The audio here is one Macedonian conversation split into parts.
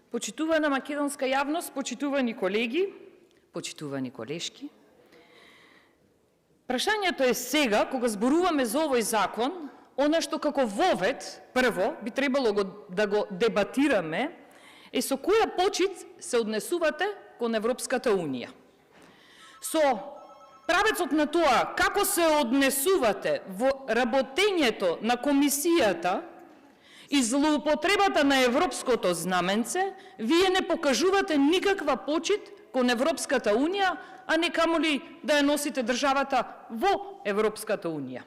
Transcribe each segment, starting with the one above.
Почитувана македонска јавност, почитувани колеги, почитувани колешки, прашањето е сега, кога зборуваме за овој закон, она што како вовед, прво, би требало да го дебатираме, е со која почит се однесувате кон Европската Унија. Со правецот на тоа како се однесувате во работењето на комисијата и злоупотребата на европското знаменце, вие не покажувате никаква почит кон Европската Унија, а не камоли да ја носите државата во Европската Унија.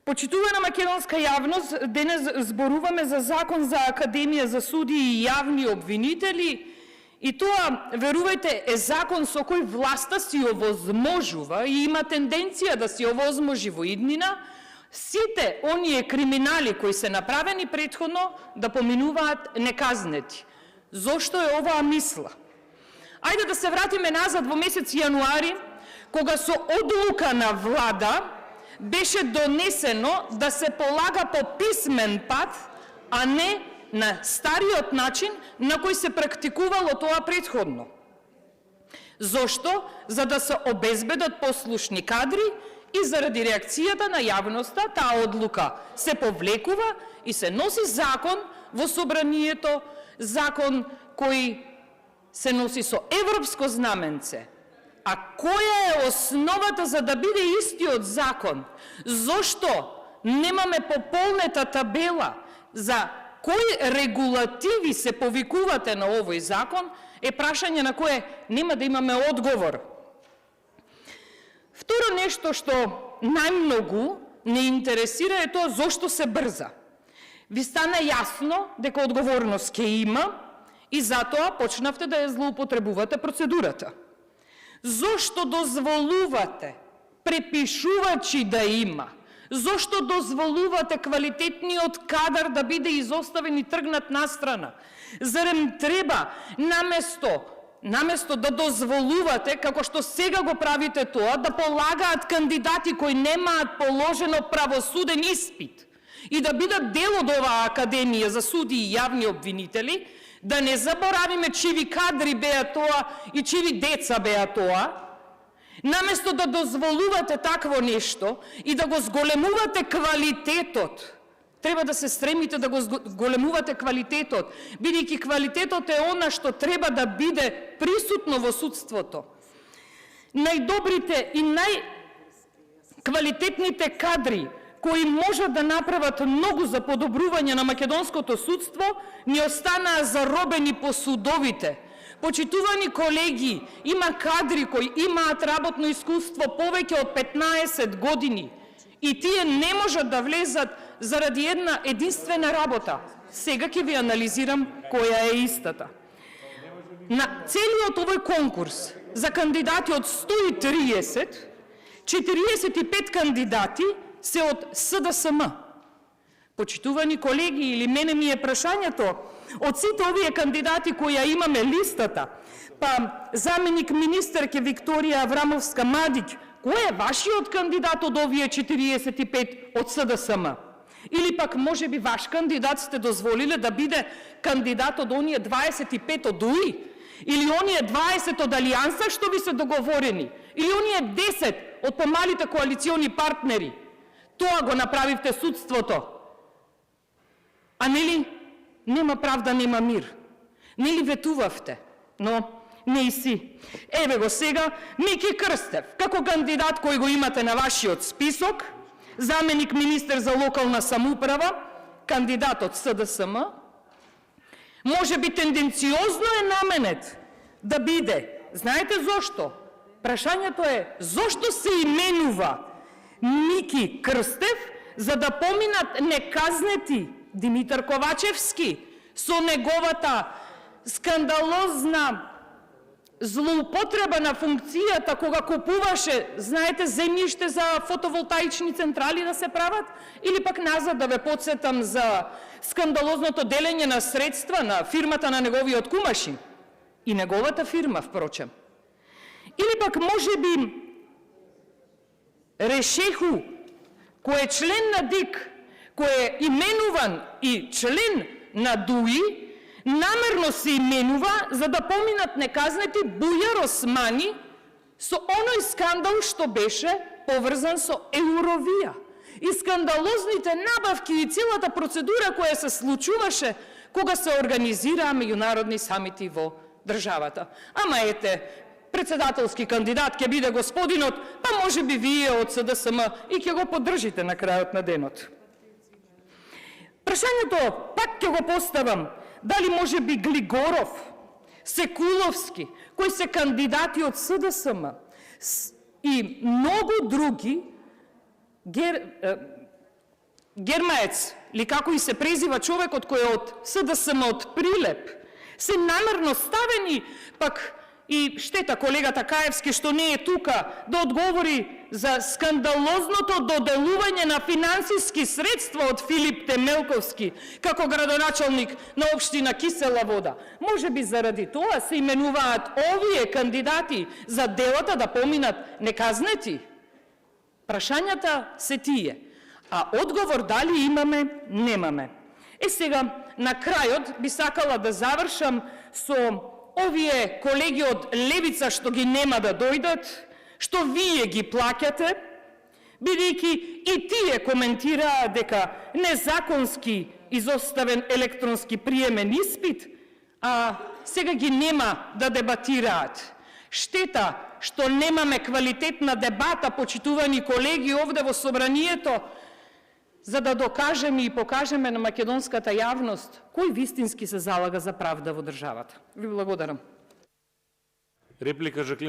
Почитувана македонска јавност, денес зборуваме за закон за Академија за судии и јавни обвинители, и тоа, верувајте, е закон со кој власта си овозможува и има тенденција да си овозможи во иднина сите оние криминали кои се направени претходно да поминуваат неказнети. Зошто е оваа мисла? Ајде да се вратиме назад во месец јануари, кога со одлука на влада беше донесено да се полага по писмен пат, а не на стариот начин на кој се практикувало тоа претходно. Зошто? За да се обезбедат послушни кадри и заради реакцијата на јавноста, таа одлука се повлекува и се носи закон во собранието, закон кој се носи со европско знаменце. А која е основата за да биде истиот закон? Зошто немаме пополнета табела за кои регулативи се повикувате на овој закон, е прашање на кое нема да имаме одговор. Второ нешто што најмногу не интересира е тоа зошто се брза. Ви стана јасно дека одговорност ќе има и затоа почнавте да ја злоупотребувате процедурата. Зошто дозволувате препишувачи да има? Зошто дозволувате квалитетниот кадар да биде изоставен и тргнат настрана? Зарем треба наместо да дозволувате, како што сега го правите тоа, да полагаат кандидати кои немаат положено правосуден испит и да бидат дел од оваа Академија за судии и јавни обвинители, да не заборавиме чиви кадри беа тоа и чиви деца беа тоа, наместо да дозволувате такво нешто и да го зголемувате квалитетот, треба да се стремите да го зголемувате квалитетот, бидејќи квалитетот е она што треба да биде присутно во судството. Најдобрите и најквалитетните кадри кои можат да направат многу за подобрување на македонското судство, ни останаа заробени по судовите. Почитувани колеги, има кадри кои имаат работно искуство повеќе од 15 години и тие не можат да влезат заради една единствена работа. Сега ќе ви анализирам која е истата. На целиот овој конкурс за кандидати од 130, 45 кандидати се од СДСМ. Почитувани колеги, или мене ми е прашањето, од сите овие кандидати кои ја имаме листата, па заменик министерке Викторија Аврамовска-Мадиќ, кој е вашиот кандидат од овие 45 од СДСМ? Или пак може би ваш кандидат сте дозволиле да биде кандидат од оние 25 од УИ? Или оние 20 од Алијанса што ви се договорени? Или оние 10 од помалите коалициони партнери? Тоа го направивте судството. А нели нема правда, нема мир? Нели ветувавте? Но не и си. Еве го сега Мики Крстев, како кандидат кој го имате на вашиот список, заменик министер за локална самоуправа, кандидат од СДСМ, може би тенденциозно е наменет да биде. Знаете зошто? Прашањето е зошто се именува Мики Крстев, за да поминат неказнети Димитар Ковачевски со неговата скандалозна злоупотреба на функцијата кога купуваше, знаете, земјиште за фотоволтаични централи да се прават, или пак назад да ве подсетам за скандалозното делење на средства на фирмата на неговиот кумашин и неговата фирма, впрочем. Или пак може би Решеху, кој е член на ДИК, кој е именуван и член на ДУИ, намерно се именува за да поминат неказнети Бујар Османи со оној скандал што беше поврзан со Евровија. И скандалозните набавки и целата процедура која се случуваше кога се организираа меѓународни самити во државата. Ама ете, председателски кандидат ќе биде господинот, па може би вие од СДСМ и ќе го поддржите на крајот на денот. Прашањето пак ќе го поставам, дали може би Глигоров, Секуловски, кои се кандидати од СДСМ и многу други, Гермаец, или како и се презива човекот кој е од СДСМ од Прилеп, се намерно ставени, пак и штета колегата Каевски што не е тука да одговори за скандалозното доделување на финансиски средства од Филип Темелковски како градоначалник на општина Кисела Вода. Може би заради тоа се именуваат овие кандидати за делата да поминат неказнети? Прашањата се тие, а одговор дали имаме, немаме. Сега, на крајот би сакала да завршам со овие колеги од Левица што ги нема да дојдат, што вие ги плаќате, бидејќи и тие коментираа дека незаконски изоставен електронски приемен испит, а сега ги нема да дебатираат. Штета што немаме квалитетна дебата, почитувани колеги овде во собранието, за да докажеме и покажеме на македонската јавност кој вистински се залага за правда во државата. Ви благодарам. Реплика Жаклин